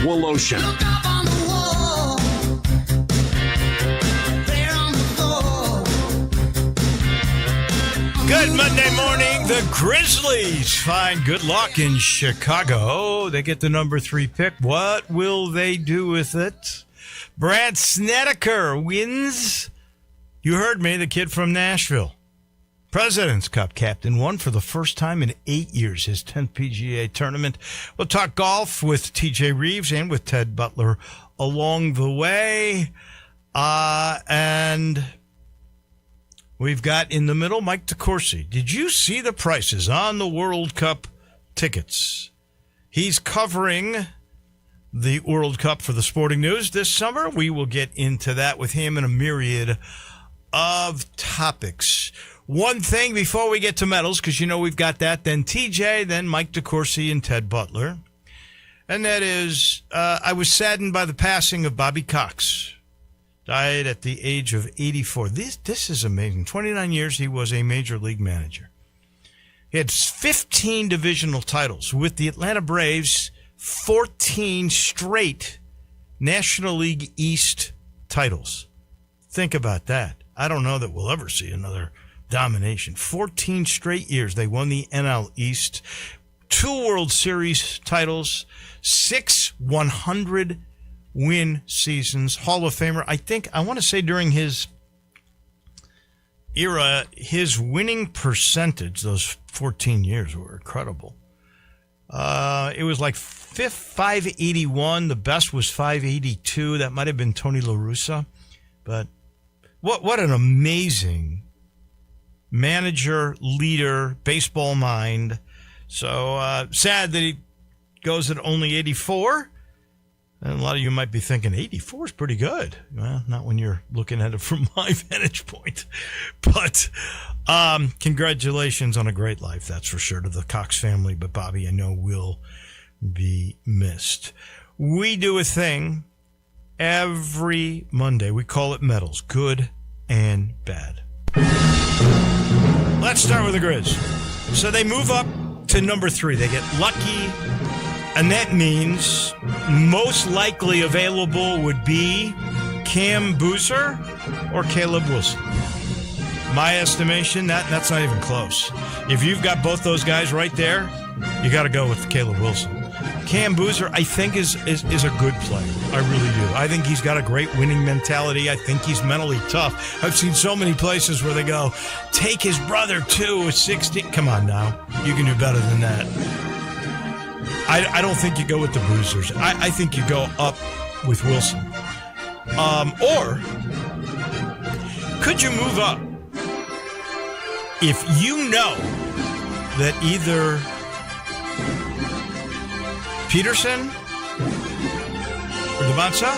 Wolotion. Good Monday morning. The Grizzlies find good luck in Chicago. They get the number 3 pick. What will they do with it? Brad Snedeker wins. You heard me, the kid from Nashville. President's Cup captain won for the first time in 8 years his 10th PGA tournament. We'll talk golf with TJ Reeves and with Ted Butler along the way. And we've got in the middle Mike DeCourcy. Did you see the prices on the World Cup tickets? He's covering the World Cup for the Sporting News this summer. We will get into that with him and a myriad of topics. One thing before we get to medals, because you know we've got that, then TJ, then Mike DeCourcy and Ted Butler. And that is, I was saddened by the passing of Bobby Cox. Died at the age of 84. This is amazing. 29 years he was a major league manager. He had 15 divisional titles with the Atlanta Braves, 14 straight National League East titles. Think about that. I don't know that we'll ever see another domination. 14 straight years they won the NL East, 2 World Series titles, 6 100-win seasons, Hall of Famer. I want to say during his era, his winning percentage, those 14 years were incredible. It was like 581. The best was 582. That might have been Tony La Russa. But what an amazing manager, leader, baseball mind. So sad that he goes at only 84. And a lot of you might be thinking, 84 is pretty good. Well, not when you're looking at it from my vantage point. But congratulations on a great life, that's for sure, to the Cox family. But Bobby, I know, will be missed. We do a thing every Monday. We call it medals, good and bad. Let's start with the Grizz. So they move up to number 3. They get lucky, and that means most likely available would be Cam Boozer or Caleb Wilson. My estimation, that's not even close. If you've got both those guys right there, you got to go with Caleb Wilson. Cam Boozer, I think, is a good player. I really do. I think he's got a great winning mentality. I think he's mentally tough. I've seen so many places where they go, take his brother too at 16. Come on now. You can do better than that. I don't think you go with the Boozers. I think you go up with Wilson. Or could you move up if you know that either Peterson or Devonsa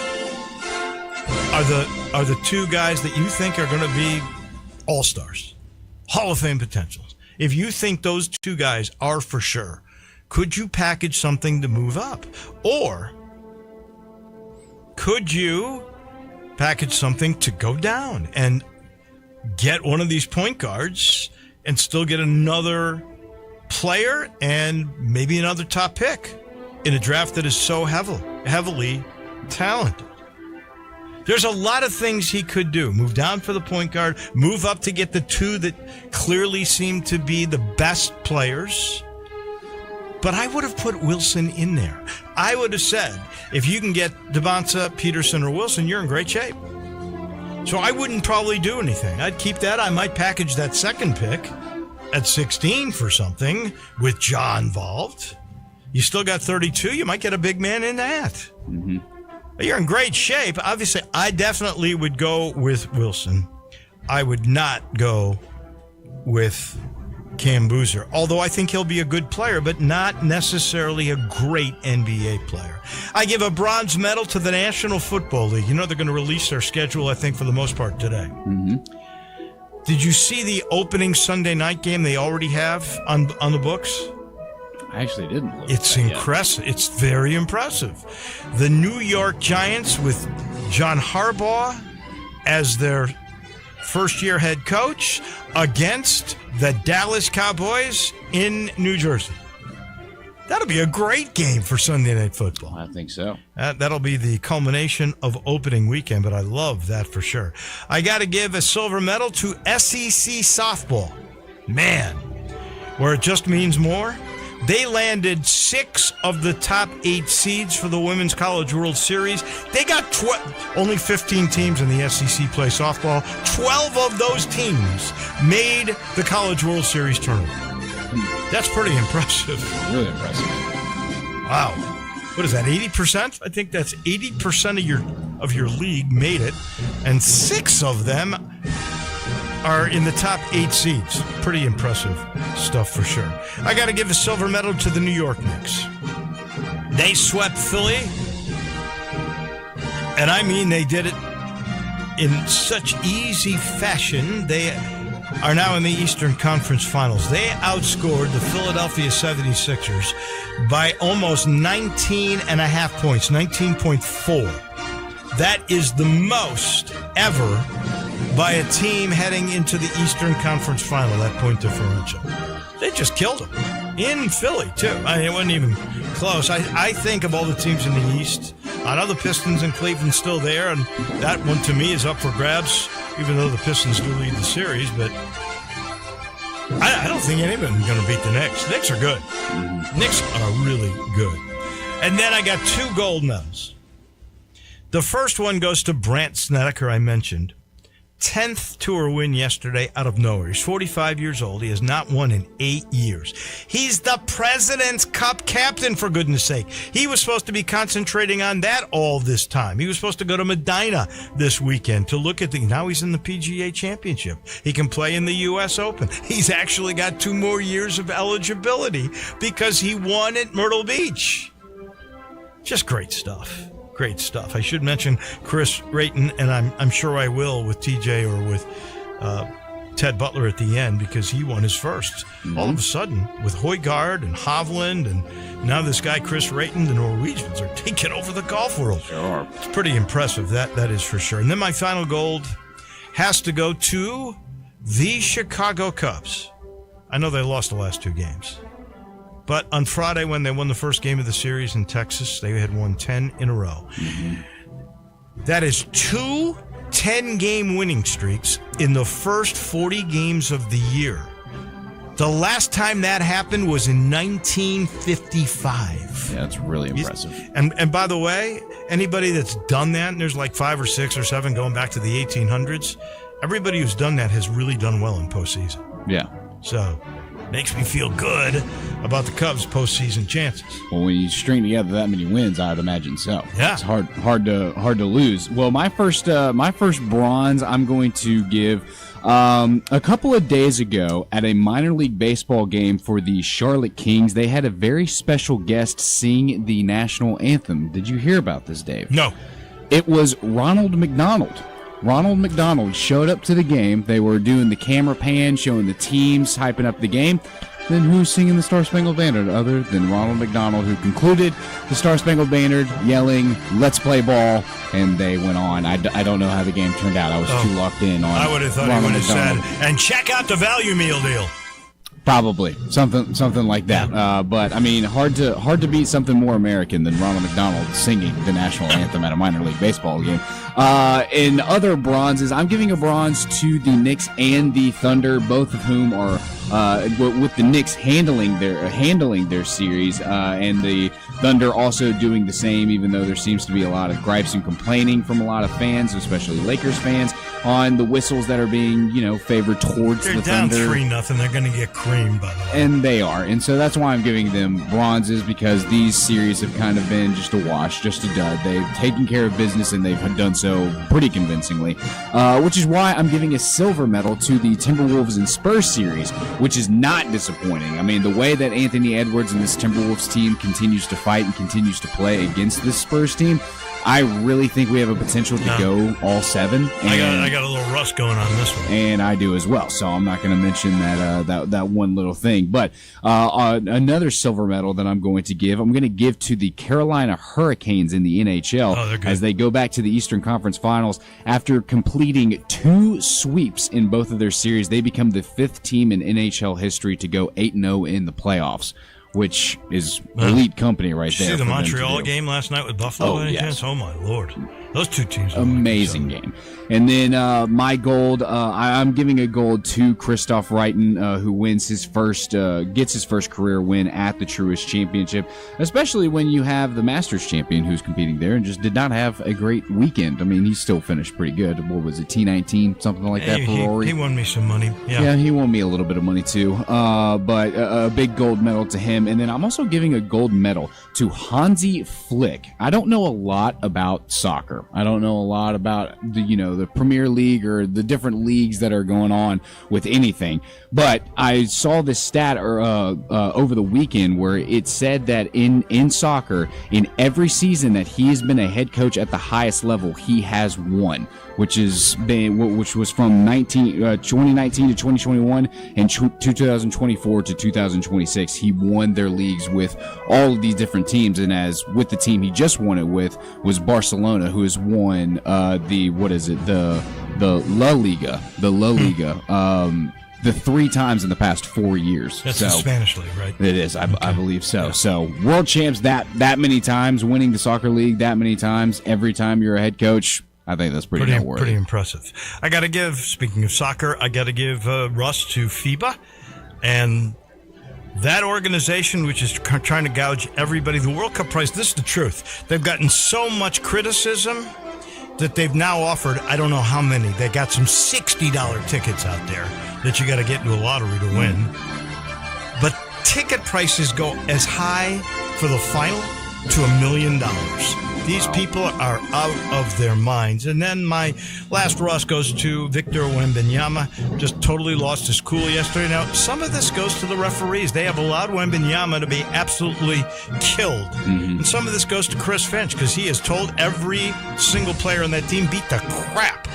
are the 2 guys that you think are going to be all-stars, Hall of Fame potentials? If you think those 2 guys are for sure, could you package something to move up? Or could you package something to go down and get one of these point guards and still get another player and maybe another top pick in a draft that is so heavily talented? There's a lot of things he could do. Move down for the point guard, move up to get the 2 that clearly seem to be the best players. But I would have put Wilson in there. I would have said, if you can get Devonsa, Peterson, or Wilson, you're in great shape. So I wouldn't probably do anything. I'd keep that. I might package that second pick at 16 for something with Ja involved. You still got 32. You might get a big man in that. Mm-hmm. You're in great shape. Obviously, I definitely would go with Wilson. I would not go with Cam Boozer, although I think he'll be a good player, but not necessarily a great NBA player. I give a bronze medal to the National Football League. You know they're going to release their schedule, I think, for the most part today. Mm-hmm. Did you see the opening Sunday night game they already have on the books? I actually didn't. It's impressive. It's very impressive. The New York Giants with John Harbaugh as their first-year head coach against the Dallas Cowboys in New Jersey. That'll be a great game for Sunday Night Football. I think so. That'll be the culmination of opening weekend, but I love that for sure. I got to give a silver medal to SEC softball. Man, where it just means more. They landed 6 of the top 8 seeds for the Women's College World Series. They got only 15 teams in the SEC play softball. 12 of those teams made the College World Series tournament. That's pretty impressive. Really impressive. Wow. What is that, 80%? I think that's 80% of your league made it, and 6 of them are in the top 8 seeds. Pretty impressive stuff for sure. I got to give a silver medal to the New York Knicks. They swept Philly, and I mean they did it in such easy fashion. They are now in the Eastern Conference Finals. They outscored the Philadelphia 76ers by almost 19.5 points, 19.4. That is the most ever by a team heading into the Eastern Conference Final, that point differential. They just killed them in Philly, too. I mean, it wasn't even close. I think of all the teams in the East, I know the Pistons and Cleveland's still there, and that one to me is up for grabs, even though the Pistons do lead the series, but I don't think any of them are going to beat the Knicks. Knicks are good. Knicks are really good. And then I got 2 gold medals. The first one goes to Brant Snedeker, I mentioned. 10th tour win yesterday out of nowhere. He's 45 years old. He has not won in 8 years. He's the President's Cup captain, for goodness sake. He was supposed to be concentrating on that all this time. He was supposed to go to Medina this weekend to look at now he's in the PGA Championship. He can play in the U.S. Open. He's actually got 2 more years of eligibility because he won at Myrtle Beach. Just great stuff. Great stuff. I should mention Chris Rayton, and I'm sure I will with TJ or with Ted Butler at the end, because he won his first. Mm-hmm. All of a sudden, with Højgaard and Hovland, and now this guy Chris Rayton, the Norwegians are taking over the golf world. Sure. It's pretty impressive, that is for sure. And then my final gold has to go to the Chicago Cubs. I know they lost the last 2 games. But on Friday, when they won the first game of the series in Texas, they had won 10 in a row. Mm-hmm. That is 2 10-game winning streaks in the first 40 games of the year. The last time that happened was in 1955. Yeah, that's really impressive. And by the way, anybody that's done that, and there's like 5 or 6 or 7 going back to the 1800s, everybody who's done that has really done well in postseason. Yeah. So makes me feel good about the Cubs' postseason chances. Well, when you string together that many wins, I'd imagine so. Yeah, it's hard to lose. Well, my first bronze, I'm going to give a couple of days ago at a minor league baseball game for the Charlotte Kings. They had a very special guest sing the national anthem. Did you hear about this, Dave? No. It was Ronald McDonald. Ronald McDonald showed up to the game. They were doing the camera pan, showing the teams, hyping up the game. Then who's singing the Star-Spangled Banner other than Ronald McDonald, who concluded the Star-Spangled Banner yelling, "Let's play ball," and they went on. I don't know how the game turned out. I was too locked in on I would have thought Ronald he would have McDonald. said, "And check out the value meal deal." Probably something like that. But I mean, hard to beat something more American than Ronald McDonald singing the national anthem at a minor league baseball game. In other bronzes, I'm giving a bronze to the Knicks and the Thunder, both of whom are with the Knicks handling their series, and the Thunder also doing the same. Even though there seems to be a lot of gripes and complaining from a lot of fans, especially Lakers fans, on the whistles that are being favored towards They're the down Thunder. 3-0. They're going to get creamed, by the way. And they are. And so that's why I'm giving them bronzes, because these series have kind of been just a wash, just a dud. They've taken care of business, and they've done so pretty convincingly, which is why I'm giving a silver medal to the Timberwolves and Spurs series, which is not disappointing. I mean, the way that Anthony Edwards and this Timberwolves team continues to fight and continues to play against this Spurs team, I really think we have a potential to go all 7. I got a little rust going on this one. And I do as well, so I'm not going to mention that one little thing. But another silver medal that I'm going to give to the Carolina Hurricanes in the NHL as they go back to the Eastern Conference Finals. After completing 2 sweeps in both of their series, they become the 5th team in NHL history to go 8-0 in the playoffs. which is elite company right Did you there. see the for them to Montreal do. game last night with Buffalo? Oh, Any yes. chance? Oh, my Lord. Those two teams are Amazing game. And then my gold, I'm giving a gold to Christoph Reiten, who wins gets his first career win at the Truist Championship, especially when you have the Masters champion who's competing there and just did not have a great weekend. I mean, he still finished pretty good. What was it, T19, something like that for Rory? He won me some money. Yeah, he won me a little bit of money too. But a big gold medal to him. And then I'm also giving a gold medal to Hansi Flick. I don't know a lot about soccer. I don't know a lot about the Premier League or the different leagues that are going on with anything. But I saw this stat over the weekend where it said that in soccer, in every season that he has been a head coach at the highest level, he has won, which was from 2019 to 2021 and 2024 to 2026. He won their leagues with all of these different teams, and as with the team he just won it with was Barcelona, who has won the La Liga, the 3 times in the past 4 years. That's the Spanish league, right? It is, I believe so. Yeah. So world champs that many times, winning the soccer league that many times, every time you're a head coach, I think that's pretty noteworthy. Pretty impressive. I got to give, speaking of soccer, I got to give Russ to FIBA and that organization, which is trying to gouge everybody. The World Cup prize, this is the truth. They've gotten so much criticism that they've now offered, I don't know how many. They got some $60 tickets out there that you got to get into a lottery to win. But ticket prices go as high for the final to $1 million. These people are out of their minds. And then my last Ross goes to Victor Wembanyama. Just totally lost his cool yesterday. Now, some of this goes to the referees. They have allowed Wembanyama to be absolutely killed. Mm-hmm. And some of this goes to Chris Finch because he has told every single player on that team, beat the crap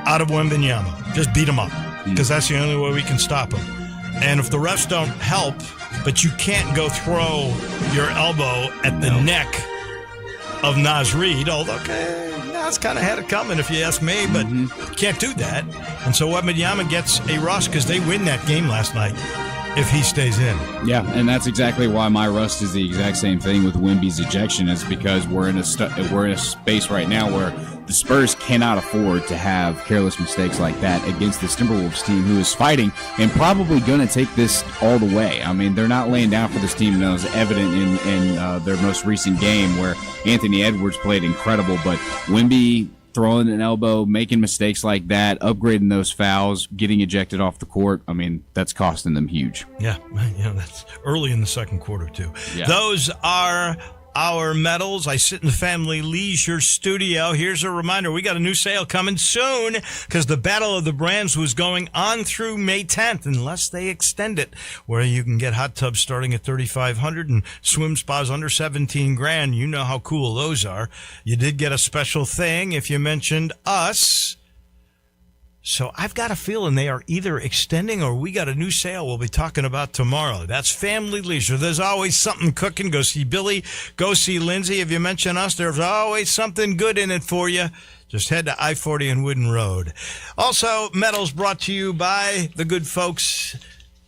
out of Wembanyama. Just beat him up because that's the only way we can stop him. And if the refs don't help, but you can't go throw your elbow at the neck of Naz Reid, although Naz kind of had it coming if you ask me, but can't do that. And so Wembanyama gets a rust because they win that game last night if he stays in. Yeah, and that's exactly why my rust is the exact same thing with Wemby's ejection, is because we're in a space right now where the Spurs cannot afford to have careless mistakes like that against this Timberwolves team, who is fighting and probably going to take this all the way. I mean, they're not laying down for this team, and that was evident in their most recent game where Anthony Edwards played incredible, but Wemby throwing an elbow, making mistakes like that, upgrading those fouls, getting ejected off the court. I mean, that's costing them huge. Yeah, that's early in the second quarter, too. Yeah. Those are our medals. I sit in the Family Leisure studio. Here's a reminder. We got a new sale coming soon because the Battle of the Brands was going on through May 10th, unless they extend it, where you can get hot tubs starting at $3,500 and swim spas under $17,000. You know how cool those are. You did get a special thing if you mentioned us. So I've got a feeling they are either extending or we got a new sale we'll be talking about tomorrow. That's Family Leisure. There's always something cooking. Go see Billy. Go see Lindsay. If you mention us, there's always something good in it for you. Just head to I-40 and Wooden Road. Also, medals brought to you by the good folks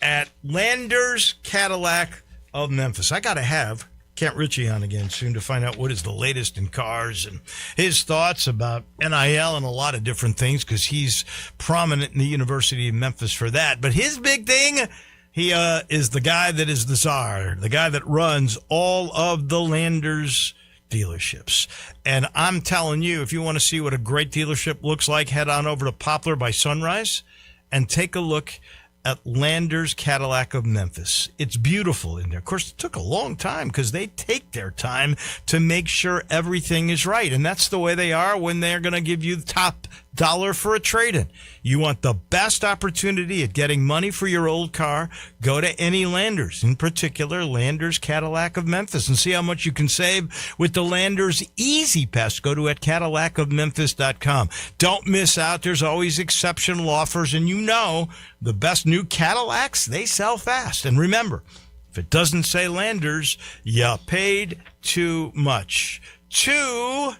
at Landers Cadillac of Memphis. I got to have Kent Ritchie on again soon to find out what is the latest in cars and his thoughts about NIL and a lot of different things, because he's prominent in the University of Memphis for that. But his big thing, he is the guy that is the czar, the guy that runs all of the Landers dealerships. And I'm telling you, if you want to see what a great dealership looks like, head on over to Poplar by Sunrise and take a look at Landers Cadillac of Memphis. It's beautiful in there. Of course, it took a long time because they take their time to make sure everything is right. And that's the way they are when they're going to give you the top dollar for a trade-in. You want the best opportunity at getting money for your old car, go to any Landers, in particular Landers Cadillac of Memphis, and see how much you can save with the Landers Easy Pass. Go to CadillacofMemphis.com. Don't miss out. There's always exceptional offers, and you know the best new Cadillacs, they sell fast. And remember, if it doesn't say Landers, you paid too much. To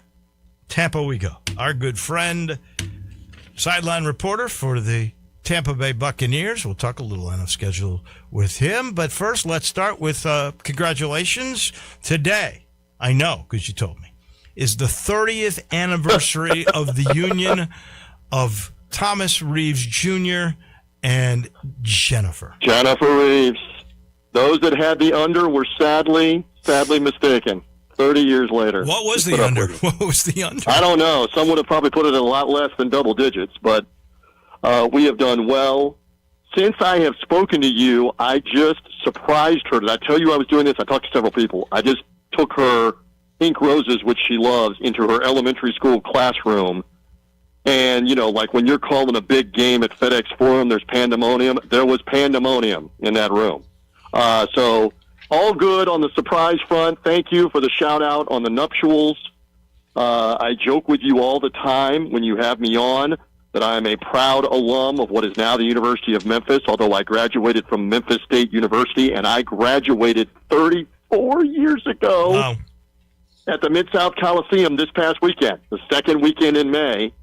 Tampa we go. Our good friend, sideline reporter for the Tampa Bay Buccaneers. We'll talk a little NFL schedule with him. But first, let's start with congratulations. Today, I know because you told me, is the 30th anniversary of the union of Thomas Reeves Jr. and Jennifer. Jennifer Reeves. Those that had the under were sadly mistaken. 30 years later. What was the under? What was the under? I don't know. Some would have probably put it in a lot less than double digits, but we have done well. Since I have spoken to you, I just surprised her. Did I tell you I was doing this? I talked to several people. I just took her Pink Roses, which she loves, into her elementary school classroom. And, like when you're calling a big game at FedEx Forum, there's pandemonium. There was pandemonium in that room. So all good on the surprise front. Thank you for the shout-out on the nuptials. I joke with you all the time when you have me on that I am a proud alum of what is now the University of Memphis, although I graduated from Memphis State University, and I graduated 34 years ago. Wow. At the Mid-South Coliseum this past weekend, the second weekend in May.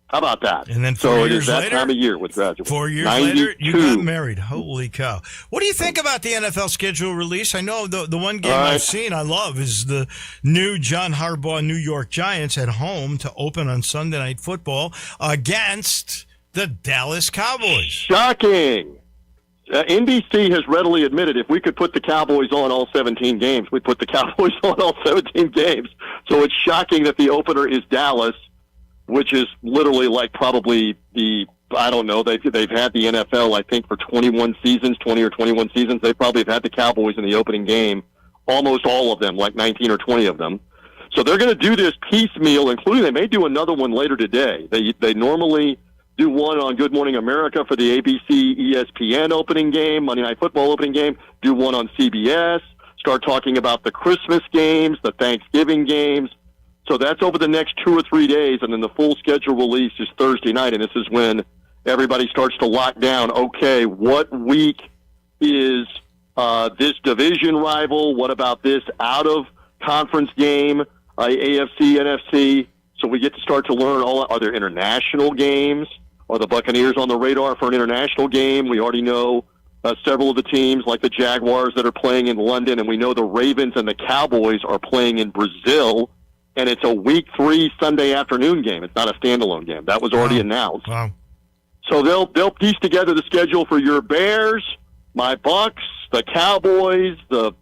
How about that? And then so it is that time of year with graduates. 4 years 92. later, you got married. Holy cow. What do you think about the NFL schedule release? I know the one game I've seen I love is the new John Harbaugh New York Giants at home to open on Sunday Night Football against the Dallas Cowboys. Shocking. NBC has readily admitted if we could put the Cowboys on all 17 games, we'd put the Cowboys on all 17 games. So it's shocking that the opener is Dallas, which is literally like probably I don't know, they've had the NFL, I think, for 20 or 21 seasons. They probably have had the Cowboys in the opening game, almost all of them, like 19 or 20 of them. So they're going to do this piecemeal, including they may do another one later today. They normally do one on Good Morning America for the ABC ESPN opening game, Monday Night Football opening game, do one on CBS, start talking about the Christmas games, the Thanksgiving games. So that's over the next 2 or 3 days, and then the full schedule release is Thursday night, and this is when everybody starts to lock down, okay, what week is this division rival? What about this out-of-conference game, AFC, NFC? So we get to start to learn, are there international games? Are the Buccaneers on the radar for an international game? We already know several of the teams, like the Jaguars, that are playing in London, and we know the Ravens and the Cowboys are playing in Brazil. And it's a week 3 Sunday afternoon game. It's not a standalone game. That was already announced. Wow. So they'll piece together the schedule for your Bears, my Bucks, the Cowboys, the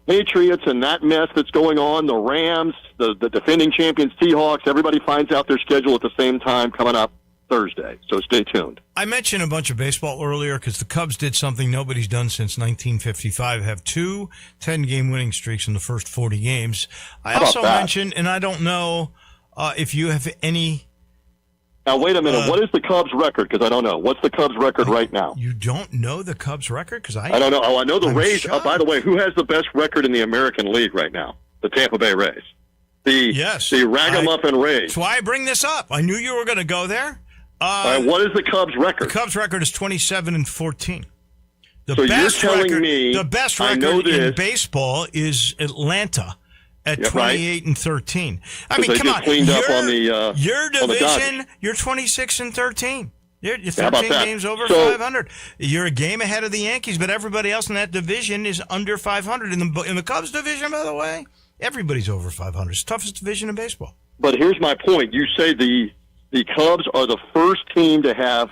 Patriots, and that mess that's going on, the Rams, the defending champions Seahawks. Everybody finds out their schedule at the same time coming up Thursday. So stay tuned. I mentioned a bunch of baseball earlier because the Cubs did something nobody's done since 1955, have 2 10-game winning streaks in the first 40 games. I also mentioned, and I don't know if you have any... Now, wait a minute. What is the Cubs' record? Because I don't know. What's the Cubs' record right now? You don't know the Cubs' record? Because I don't know. Oh, I know the Rays. By the way, who has the best record in the American League right now? The Tampa Bay Rays. The Ragamuffin Rays. That's why I bring this up. I knew you were going to go there. What is the Cubs' record? The Cubs' record is 27-14. So you're telling me the best record in baseball is Atlanta at 28-13. I mean, come on, cleaned up on your division. You're 26-13. You're 13 games over 500. You're a game ahead of the Yankees, but everybody else in that division is under 500. In the Cubs division, by the way, everybody's over 500. It's the toughest division in baseball. But here's my point. You say the Cubs are the first team to have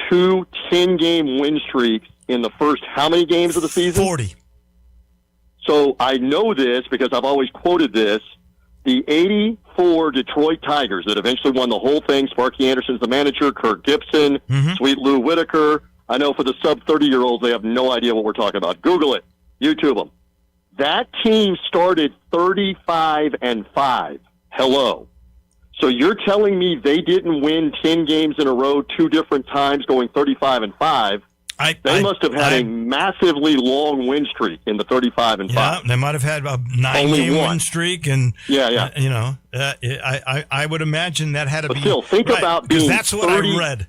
2 10-game win streaks in the first how many games of the season? 40. So I know this because I've always quoted this. The 84 Detroit Tigers that eventually won the whole thing, Sparky Anderson's the manager, Kirk Gibson, Sweet Lou Whitaker. I know for the sub-30-year-olds, they have no idea what we're talking about. Google it. YouTube them. That team started 35-5. Hello. So you're telling me they didn't win 10 games in a row 2 different times going 35-5. They must have had a massively long win streak in the 35-5. Yeah, they might have had a 9-game win streak, and I would imagine that had to be. Still, think about being that's what 30, I read.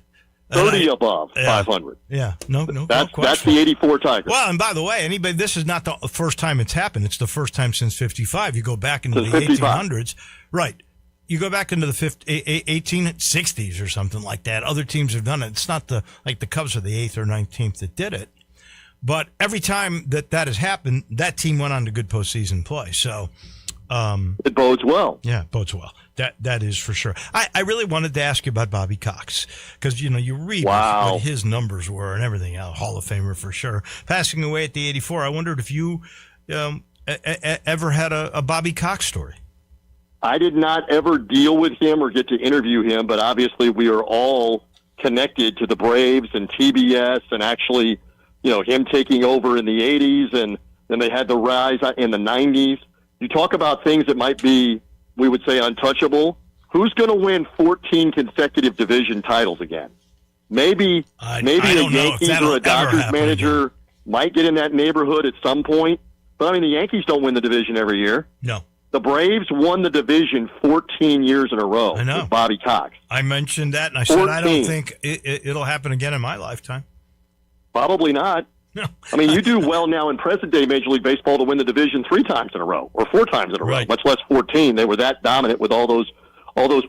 30 above 500. Yeah, no question. That's the 84 Tigers. Well, and by the way, this is not the first time it's happened. It's the first time since 55. You go back into the 1800s, right? you go back into the 1860s or something like that. Other teams have done it. It's not the Cubs are the 8th or 19th that did it. But every time that has happened, that team went on to good postseason play. So it bodes well. Yeah, it bodes well. That is for sure. I really wanted to ask you about Bobby Cox because, you read what his numbers were and everything else. Hall of Famer for sure. Passing away at the 84. I wondered if you ever had a Bobby Cox story. I did not ever deal with him or get to interview him, but obviously we are all connected to the Braves and TBS and actually, him taking over in the 80s, and then they had the rise in the 90s. You talk about things that might be, we would say, untouchable. Who's going to win 14 consecutive division titles again? Maybe a Yankees or a Dodgers manager might get in that neighborhood at some point. But, the Yankees don't win the division every year. No. The Braves won the division 14 years in a row I know. with Bobby Cox. I mentioned that, and I said I don't think it'll happen again in my lifetime. Probably not. No. You do well now in present-day Major League Baseball to win the division 3 times in a row or 4 times in a row, right. much less 14. They were that dominant with all those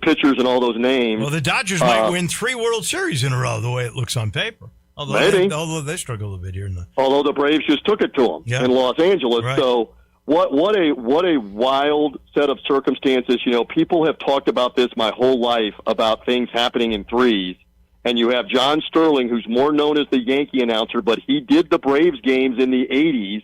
pitchers and all those names. Well, the Dodgers might win 3 World Series in a row the way it looks on paper. Although they struggle a bit here. Although the Braves just took it to them in Los Angeles. Right. So what a wild set of circumstances. People have talked about this my whole life about things happening in threes. And you have John Sterling, who's more known as the Yankee announcer, but he did the Braves games in the 80s,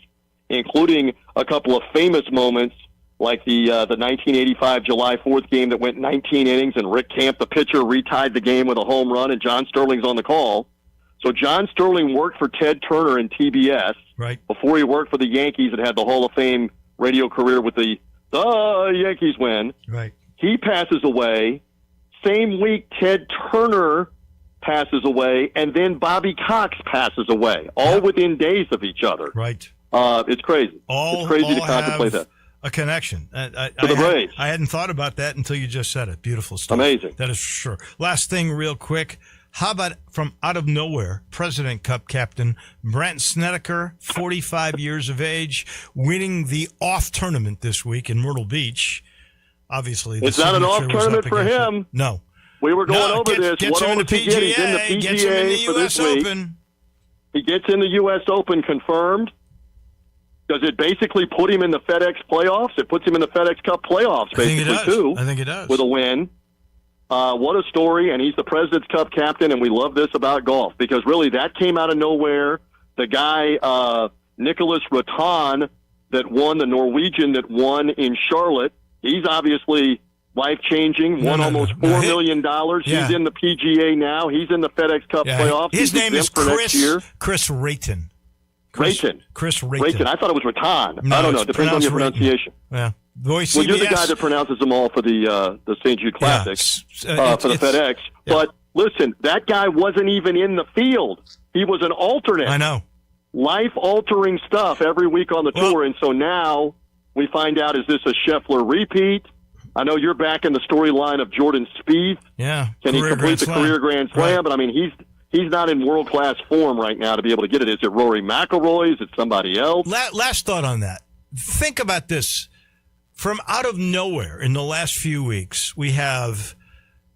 including a couple of famous moments like the 1985 July 4th game that went 19 innings, and Rick Camp, the pitcher, retied the game with a home run, and John Sterling's on the call. So John Sterling worked for Ted Turner in TBS before he worked for the Yankees and had the Hall of Fame radio career with the Yankees win. Right. He passes away. Same week, Ted Turner passes away, and then Bobby Cox passes away, all within days of each other. Right. It's crazy. It's crazy to contemplate that. A connection. To the Braves. I hadn't thought about that until you just said it. Beautiful stuff. Amazing. That is for sure. Last thing real quick. How about from out of nowhere, President Cup captain Brent Snedeker, 45 years of age, winning the off tournament this week in Myrtle Beach. Obviously, it's not an off tournament for him. No. We were going over this. Gets him in the PGA. He's in the PGA gets him in the for U.S. this week. Open. He gets in the U.S. Open confirmed. Does it basically put him in the FedEx playoffs? It puts him in the FedEx Cup playoffs, basically, too. I think it does. With a win. What a story, and he's the President's Cup captain, and we love this about golf because really that came out of nowhere. The guy, Nicholas Rattan, that won, the Norwegian that won in Charlotte, he's obviously life-changing, won almost $4 million. Yeah. He's in the PGA now. He's in the FedEx Cup playoffs. His name is Chris Rayton. Chris Rayton. Rayton. I thought it was Rattan. No, I don't know. It depends on your pronunciation. Yeah. Well, you're the guy that pronounces them all for the St. Jude Classic, for the FedEx. Yeah. But listen, that guy wasn't even in the field. He was an alternate. I know. Life-altering stuff every week on the tour. And so now we find out, is this a Scheffler repeat? I know you're back in the storyline of Jordan Spieth. Yeah. Can he complete the career Grand Slam? Right. But, he's not in world-class form right now to be able to get it. Is it Rory McIlroy? Is it somebody else? Last thought on that. Think about this. From out of nowhere in the last few weeks, we have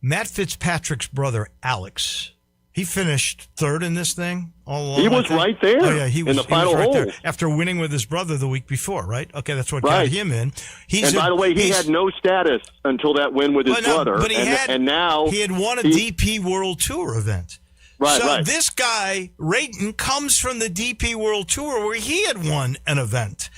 Matt Fitzpatrick's brother, Alex. He finished third in this thing all along. He was right there. Oh, yeah, he was in the final hole. There after winning with his brother the week before, right? Okay, that's what got him in. By the way, he had no status until that win with his brother. But now he had won a DP World Tour event. Right. This guy, Rayton, comes from the DP World Tour where he had won an event.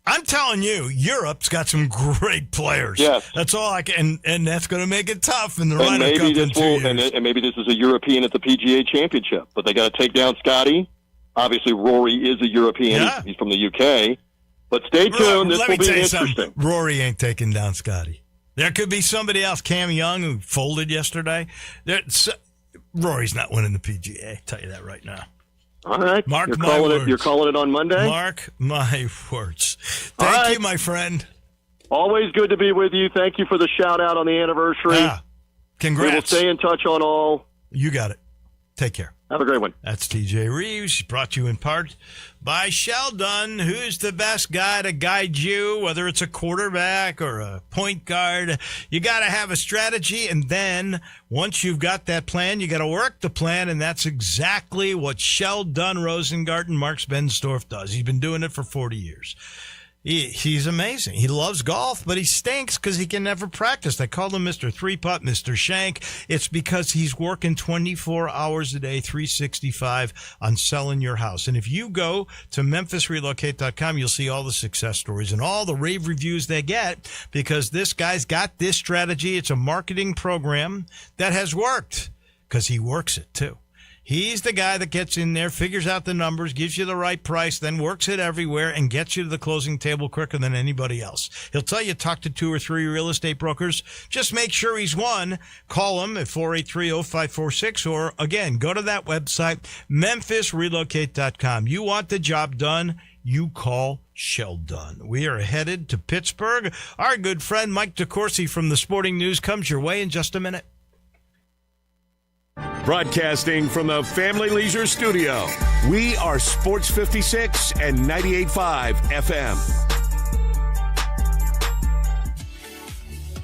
I'm telling you, Europe's got some great players. Yes. That's all I can, and that's going to make it tough in the Ryder Cup in 2 years. And maybe this is a European at the PGA Championship, but they got to take down Scotty. Obviously, Rory is a European. Yeah. He's from the UK. But stay tuned. This will be interesting. Rory ain't taking down Scotty. There could be somebody else, Cam Young, who folded yesterday. Rory's not winning the PGA. I'll tell you that right now. All right. You're calling it on Monday? Mark my words. Thank you, my friend. Always good to be with you. Thank you for the shout-out on the anniversary. Yeah. Congrats. We will stay in touch on all. You got it. Take care. Have a great one. That's TJ Reeves, brought to you in part by Sheldon. Who's the best guy to guide you, whether it's a quarterback or a point guard? You got to have a strategy, and then once you've got that plan, you got to work the plan, and that's exactly what Sheldon Rosengarten Marks Bensdorf does. He's been doing it for 40 years. He's amazing. He loves golf, but he stinks because he can never practice. They call him Mr. Three-Putt, Mr. Shank. It's because he's working 24 hours a day, 365 on selling your house. And if you go to MemphisRelocate.com, you'll see all the success stories and all the rave reviews they get because this guy's got this strategy. It's a marketing program that has worked because he works it too. He's the guy that gets in there, figures out the numbers, gives you the right price, then works it everywhere and gets you to the closing table quicker than anybody else. He'll tell you talk to 2 or 3 real estate brokers. Just make sure he's one. Call him at 483-0546 or, again, go to that website, MemphisRelocate.com. You want the job done, you call Sheldon. We are headed to Pittsburgh. Our good friend Mike DeCourcy from the Sporting News comes your way in just a minute. Broadcasting from the Family Leisure Studio, we are Sports 56 and 98.5 FM.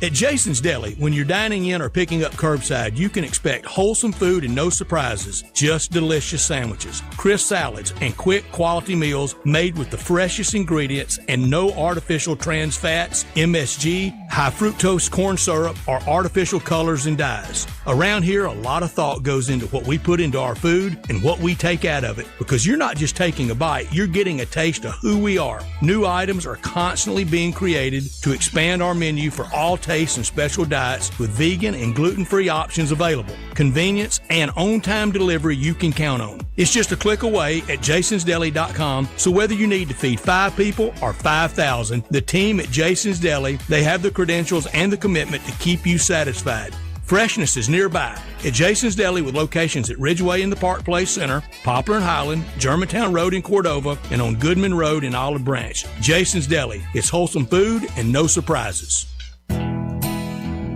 At Jason's Deli, when you're dining in or picking up curbside, you can expect wholesome food and no surprises, just delicious sandwiches, crisp salads, and quick quality meals made with the freshest ingredients and no artificial trans fats, MSG, high fructose corn syrup, or artificial colors and dyes. Around here, a lot of thought goes into what we put into our food and what we take out of it, because you're not just taking a bite, you're getting a taste of who we are. New items are constantly being created to expand our menu for all tastes and special diets with vegan and gluten-free options available. Convenience and on-time delivery you can count on. It's just a click away at jasonsdeli.com, so whether you need to feed 5 people or 5,000, the team at Jason's Deli, they have the credentials and the commitment to keep you satisfied. Freshness is nearby at Jason's Deli with locations at Ridgeway in the Park Place Center, Poplar and Highland, Germantown Road in Cordova, and on Goodman Road in Olive Branch. Jason's Deli. It's wholesome food and no surprises.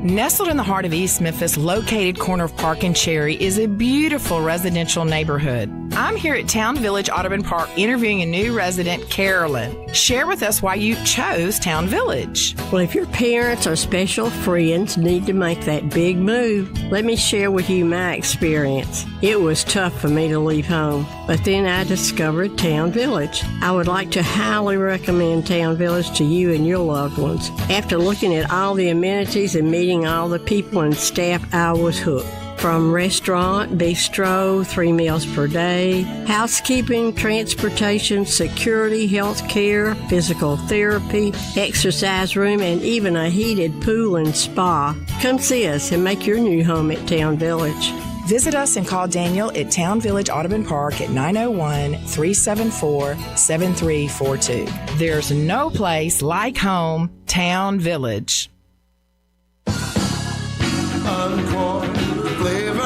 Nestled in the heart of East Memphis, located corner of Park and Cherry, is a beautiful residential neighborhood. I'm here at Town Village Audubon Park interviewing a new resident, Carolyn. Share with us why you chose Town Village. Well, if your parents or special friends need to make that big move, let me share with you my experience. It was tough for me to leave home, but then I discovered Town Village. I would like to highly recommend Town Village to you and your loved ones. After looking at all the amenities and meeting all the people and staff, I was hooked. From restaurant, bistro, 3 meals per day, housekeeping, transportation, security, health care, physical therapy, exercise room, and even a heated pool and spa. Come see us and make your new home at Town Village. Visit us and call Daniel at Town Village Audubon Park at 901-374-7342. There's no place like home, Town Village. Uncorn flavor,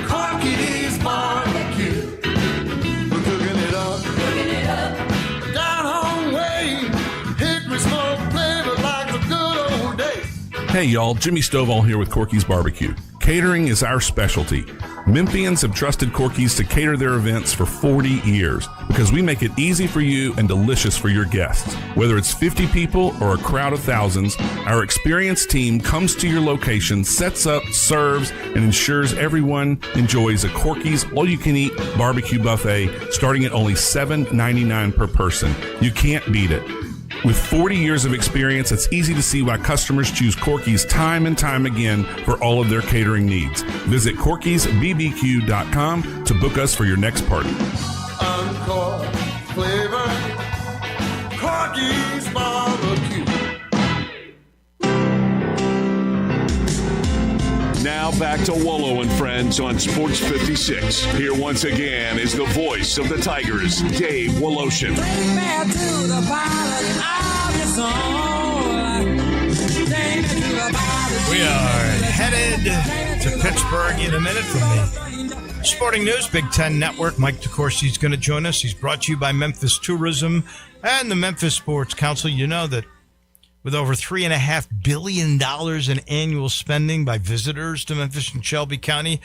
Corky's barbecue. We're cooking it up, down home way. Hickory smoke flavor like the good old days. Hey y'all, Jimmy Stovall here with Corky's Barbecue. Catering is our specialty. Memphians have trusted Corky's to cater their events for 40 years because we make it easy for you and delicious for your guests. Whether it's 50 people or a crowd of thousands, our experienced team comes to your location, sets up, serves, and ensures everyone enjoys a Corky's all-you-can-eat barbecue buffet starting at only $7.99 per person. You can't beat it. With 40 years of experience, it's easy to see why customers choose Corky's time and time again for all of their catering needs. Visit Corky'sBBQ.com to book us for your next party. Uncorn flavor, Corky's barbecue. Now back to Wolo and Friends on Sports 56. Here once again is the voice of the Tigers, Dave Woloshin. We are headed to Pittsburgh in a minute from the Sporting News, Big Ten Network. Mike DeCourcy is going to join us. He's brought to you by Memphis Tourism and the Memphis Sports Council. You know that with over $3.5 billion in annual spending by visitors to Memphis and Shelby County.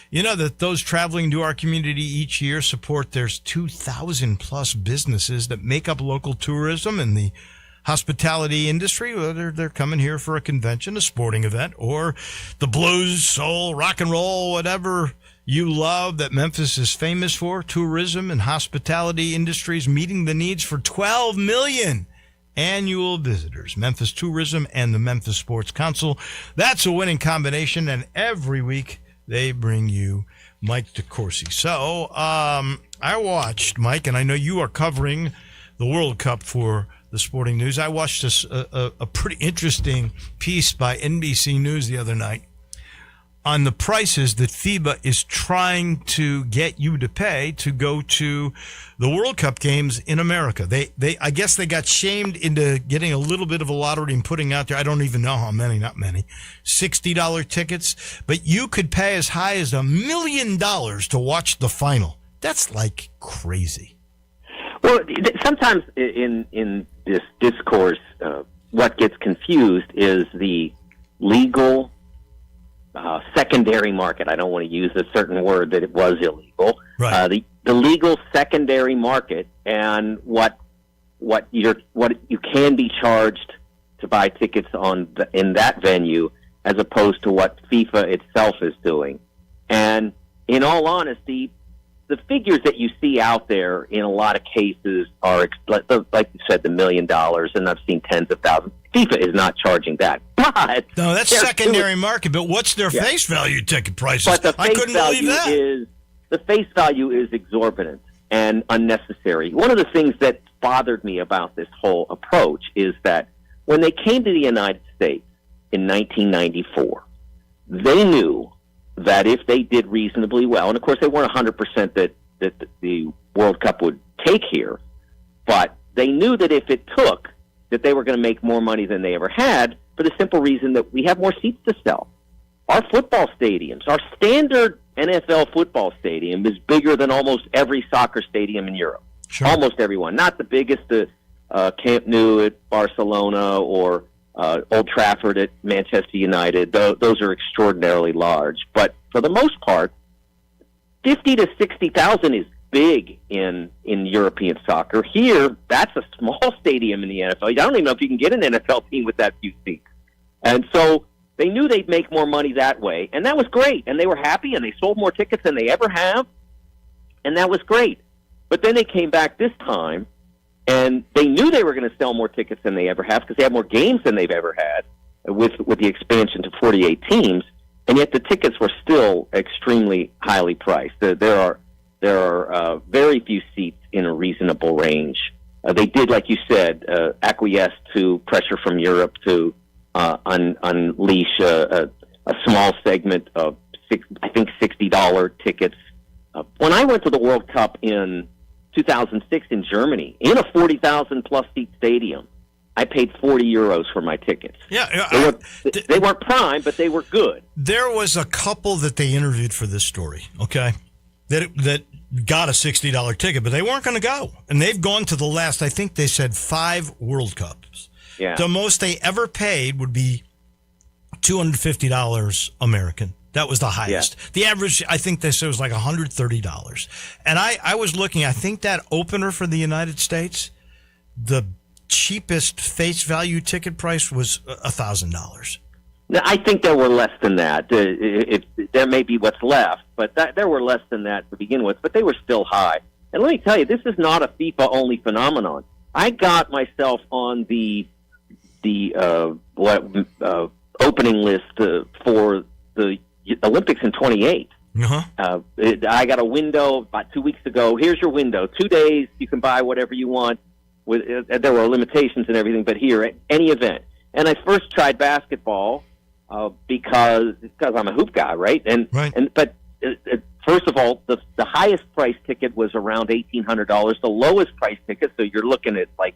You know that those traveling to our community each year support there's 2,000 plus businesses that make up local tourism and the hospitality industry, whether they're coming here for a convention, a sporting event, or the blues, soul, rock and roll, whatever you love that Memphis is famous for. Tourism and hospitality industries meeting the needs for 12 million annual visitors. Memphis Tourism and the Memphis Sports Council. That's a winning combination, and every week they bring you Mike DeCourcy. So I watched, Mike, and I know you are covering the World Cup for the Sporting News. I watched a pretty interesting piece by NBC News the other night on the prices that FIBA is trying to get you to pay to go to the World Cup games in America. They I guess they got shamed into getting a little bit of a lottery and putting out there, I don't even know how many, not many, $60 tickets, but you could pay as high as $1 million to watch the final. That's like crazy. Well, sometimes in this discourse, what gets confused is the legal secondary market. I don't want to use a certain word that it was illegal. Right. The legal secondary market and what you can be charged to buy tickets in that venue, as opposed to what FIFA itself is doing. And in all honesty, the figures that you see out there in a lot of cases are, like you said, $1 million, and I've seen tens of thousands. FIFA is not charging that. But no, that's secondary market. But what's their face value ticket prices? But the I face couldn't believe value that. The face value is exorbitant and unnecessary. One of the things that bothered me about this whole approach is that when they came to the United States in 1994, they knew that if they did reasonably well, and of course they weren't 100% that the World Cup would take here, but they knew that if it took, that they were going to make more money than they ever had, for the simple reason that we have more seats to sell. Our football stadiums, our standard NFL football stadium is bigger than almost every soccer stadium in Europe. Sure. Almost everyone. Not the biggest, Camp Nou at Barcelona or Old Trafford at Manchester United. Those are extraordinarily large. But for the most part, 50 to 60,000 is big in European soccer. Here, that's a small stadium in the NFL. I don't even know if you can get an NFL team with that few seats. And so they knew they'd make more money that way, and that was great. And they were happy, and they sold more tickets than they ever have, and that was great. But then they came back this time, and they knew they were going to sell more tickets than they ever have because they have more games than they've ever had with the expansion to 48 teams, and yet the tickets were still extremely highly priced. There are very few seats in a reasonable range. They did, like you said, acquiesce to pressure from Europe to unleash a small segment of $60 tickets. When I went to the World Cup in 2006 in Germany, in a 40,000 plus seat stadium, I paid €40 for my tickets. Yeah, they weren't prime, but they were good. There was a couple that they interviewed for this story, okay, that got a $60 ticket, but they weren't going to go. And they've gone to the last, I think they said 5 World Cups. Yeah. The most they ever paid would be $250 American. That was the highest. Yeah. The average, I think they said, was like $130. And I was looking, I think that opener for the United States, the cheapest face value ticket price was $1,000. Now, I think there were less than that. There may be what's left, but there were less than that to begin with, but they were still high. And let me tell you, this is not a FIFA-only phenomenon. I got myself on the opening list for the Olympics in 28. Uh-huh. I got a window about 2 weeks ago. Here's your window. 2 days, you can buy whatever you want. There were limitations and everything, but here, any event. And I first tried basketball because I'm a hoop guy, right? But first of all, the highest price ticket was around $1,800. The lowest price ticket, so you're looking at like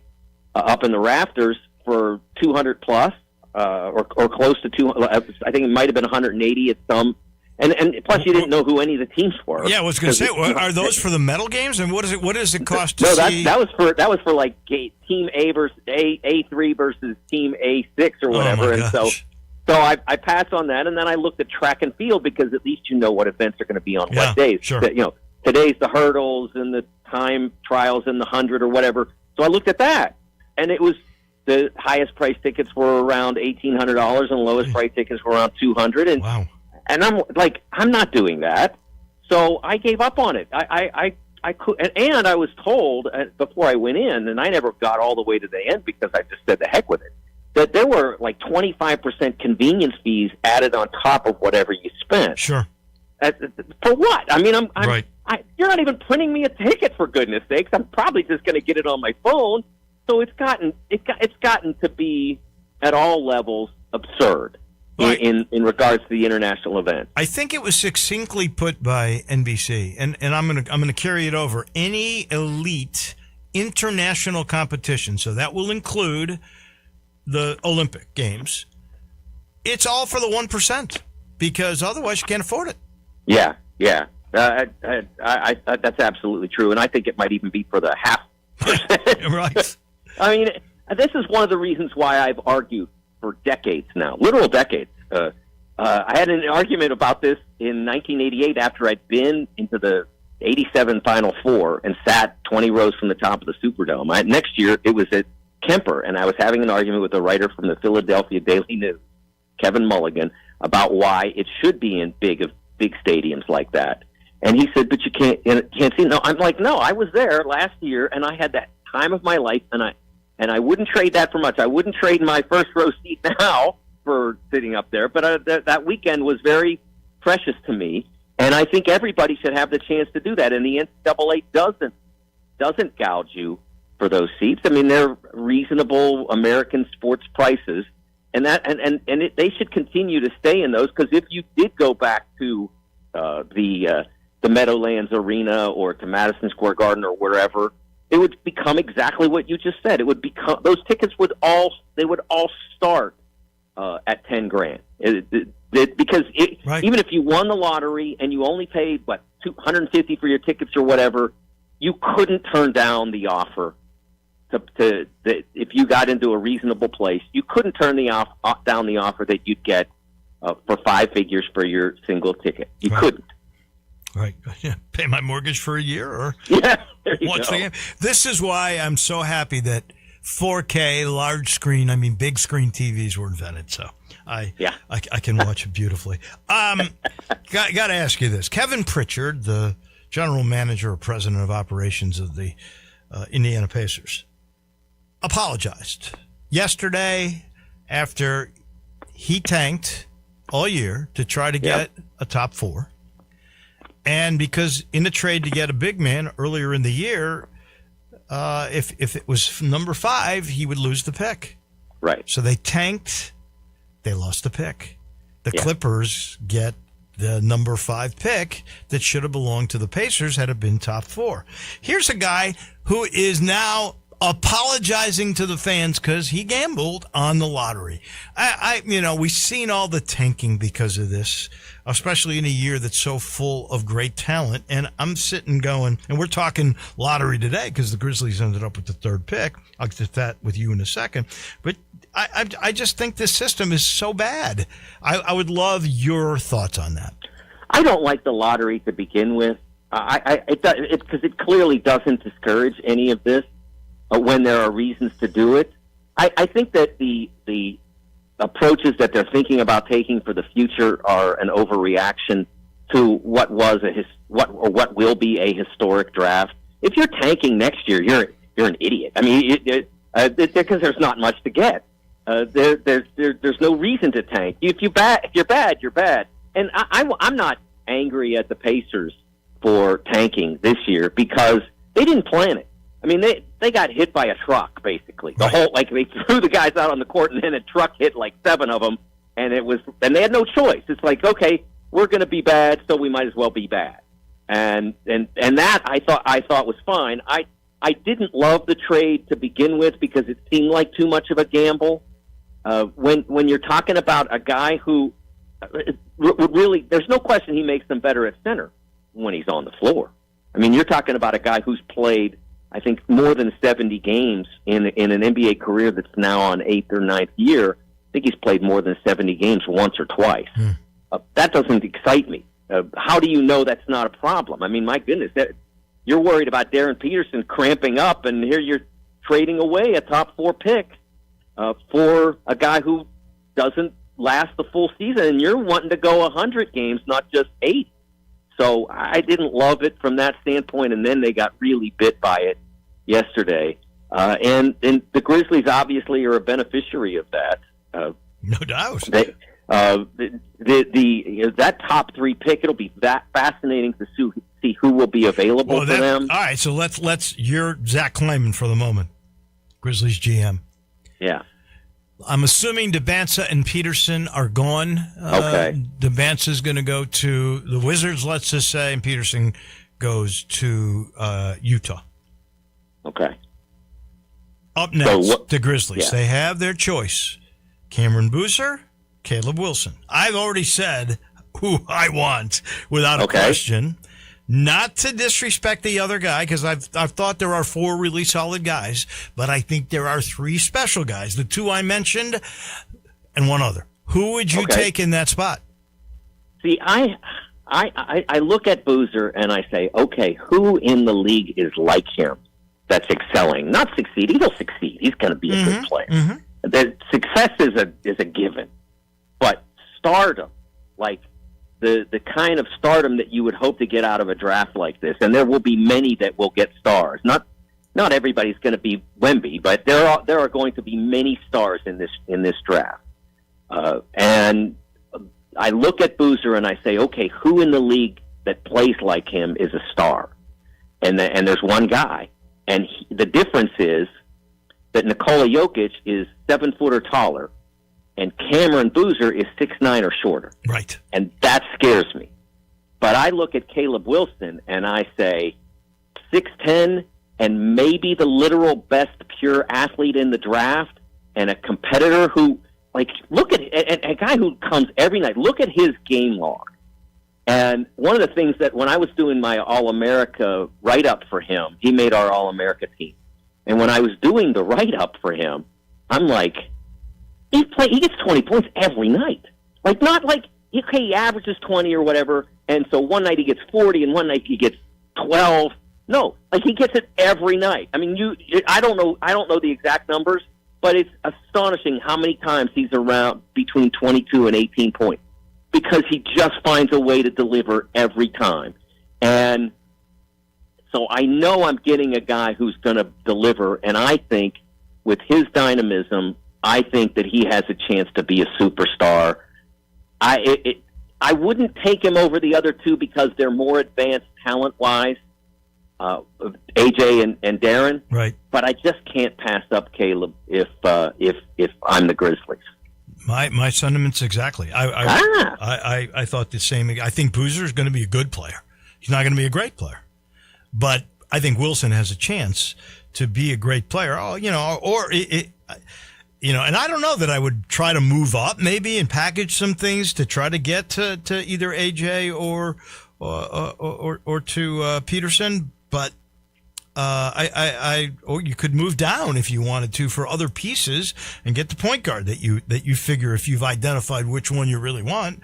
up in the rafters for 200 plus or close to 200. I think it might have been 180 at some. And plus, you didn't know who any of the teams were. Yeah, I was going to say, are those for the medal games? And what does it cost to no, see? that was for like Team A versus A3 versus Team A6 or whatever. And so I passed on that, and then I looked at track and field because at least you know what events are going to be on what days. Sure. Today's the hurdles and the time trials and the 100 or whatever. So I looked at that, and it was the highest price tickets were around $1,800, and the lowest price tickets were around $200. And wow. And I'm like, I'm not doing that. So I gave up on it. I could, and I was told before I went in, and I never got all the way to the end because I just said the heck with it, that there were like 25% convenience fees added on top of whatever you spent. Sure. For what? I mean, right. You're not even printing me a ticket, for goodness sakes. I'm probably just going to get it on my phone. So it's gotten to be at all levels absurd. In regards to the international event, I think it was succinctly put by NBC, and I'm gonna carry it over. Any elite international competition, so that will include the Olympic Games. It's all for the 1% because otherwise you can't afford it. Yeah. That's absolutely true, and I think it might even be for the 0.5%. Right. I mean, this is one of the reasons why I've argued for decades now, literal decades. I had an argument about this in 1988 after I'd been into the 87 Final Four and sat 20 rows from the top of the Superdome. Next year, it was at Kemper, and I was having an argument with a writer from the Philadelphia Daily News, Kevin Mulligan, about why it should be in big stadiums like that. And he said, but you can't see. No, I'm like, no, I was there last year, and I had that time of my life, and I wouldn't trade that for much. I wouldn't trade my first row seat now for sitting up there, but that weekend was very precious to me, and I think everybody should have the chance to do that. And the NCAA doesn't gouge you for those seats. I mean, they're reasonable American sports prices, and they should continue to stay in those, because if you did go back to the Meadowlands Arena or to Madison Square Garden or wherever, it would become exactly what you just said. It would become, those tickets would all start at $10,000. Because right. Even if you won the lottery and you only paid $250 for your tickets or whatever, you couldn't turn down the offer. If you got into a reasonable place, you couldn't turn down the offer that you'd get for 5 figures for your single ticket. You couldn't. Right. Yeah. Pay my mortgage for a year or watch the game. This is why I'm so happy that 4K, large screen, big screen TVs were invented. So I can watch it beautifully. Got to ask you this. Kevin Pritchard, the general manager or president of operations of the Indiana Pacers, apologized yesterday after he tanked all year to try to get a top 4. And because in the trade to get a big man earlier in the year, if it was number 5, he would lose the pick. Right. So they tanked. They lost the pick. The Clippers get the number 5 pick that should have belonged to the Pacers had it been top 4. Here's a guy who is now apologizing to the fans because he gambled on the lottery. We've seen all the tanking because of this, especially in a year that's so full of great talent. And I'm sitting going, and we're talking lottery today because the Grizzlies ended up with the 3rd pick. I'll get to that with you in a second. But I just think this system is so bad. I would love your thoughts on that. I don't like the lottery to begin with. Because it clearly doesn't discourage any of this when there are reasons to do it. I think that the approaches that they're thinking about taking for the future are an overreaction to what what will be a historic draft. If you're tanking next year, you're an idiot. I mean, because there's not much to get. There's no reason to tank. If you're bad, you're bad. And I'm not angry at the Pacers for tanking this year because they didn't plan it. I mean, they got hit by a truck, basically. The whole, they threw the guys out on the court, and then a truck hit 7 of them, and they had no choice. It's like, okay, we're going to be bad, so we might as well be bad. And that I thought was fine. I didn't love the trade to begin with because it seemed like too much of a gamble. When you're talking about a guy who really, there's no question he makes them better at center when he's on the floor. I mean, you're talking about a guy who's played, I think, more than 70 games in an NBA career that's now on 8th or 9th year. I think he's played more than 70 games once or twice. That doesn't excite me. How do you know that's not a problem? I mean, my goodness, you're worried about Darren Peterson cramping up, and here you're trading away a top 4 pick for a guy who doesn't last the full season, and you're wanting to go 100 games, not just 8. So I didn't love it from that standpoint, and then they got really bit by it yesterday. And the Grizzlies obviously are a beneficiary of that. No doubt. That top 3 pick, it'll be that fascinating to see who will be available for them. All right, so let's you're Zach Kleiman for the moment, Grizzlies GM. Yeah. I'm assuming DeBansa and Peterson are gone. Okay. DeBansa's going to go to the Wizards, let's just say, and Peterson goes to Utah. Okay. Up next, So the Grizzlies. Yeah. They have their choice. Cameron Boozer, Caleb Wilson. I've already said who I want without a question. Not to disrespect the other guy, because I've thought there are 4 really solid guys, but I think there are 3 special guys. The 2 I mentioned and one other. Who would you take in that spot? See, I look at Boozer and I say, okay, who in the league is like him that's excelling? Not succeed. He'll succeed. He's going to be a good player. The success is a given, but stardom, like the kind of stardom that you would hope to get out of a draft like this, and there will be many that will get stars. Not everybody's going to be Wemby, but there are going to be many stars in this draft. And I look at Boozer and I say, okay, who in the league that plays like him is a star? And there's one guy, and the difference is that Nikola Jokic is 7 foot or taller, and Cameron Boozer is 6'9" or shorter. Right. And that scares me. But I look at Caleb Wilson and I say 6'10", and maybe the literal best pure athlete in the draft, and a competitor who, like, look at a guy who comes every night. Look at his game log. And one of the things that when I was doing my All-America write-up for him, he made our All-America team. And when I was doing the write-up for him, I'm like, he gets 20 points every night. Like, not like, okay, he averages 20 or whatever, and so one night he gets 40 and one night he gets 12. No, like, he gets it every night. I mean, I don't know the exact numbers, but it's astonishing how many times he's around between 22 and 18 points, because he just finds a way to deliver every time. And so I know I'm getting a guy who's going to deliver, and I think with his dynamism, I think that he has a chance to be a superstar. I wouldn't take him over the other 2 because they're more advanced talent-wise, AJ and Darren. Right. But I just can't pass up Caleb if I'm the Grizzlies. My sentiments exactly. I thought the same. I think Boozer is going to be a good player. He's not going to be a great player, but I think Wilson has a chance to be a great player. Oh, and I don't know that I would try to move up maybe and package some things to try to get to either AJ or to Peterson, but or you could move down if you wanted to for other pieces and get the point guard that you figure if you've identified which one you really want.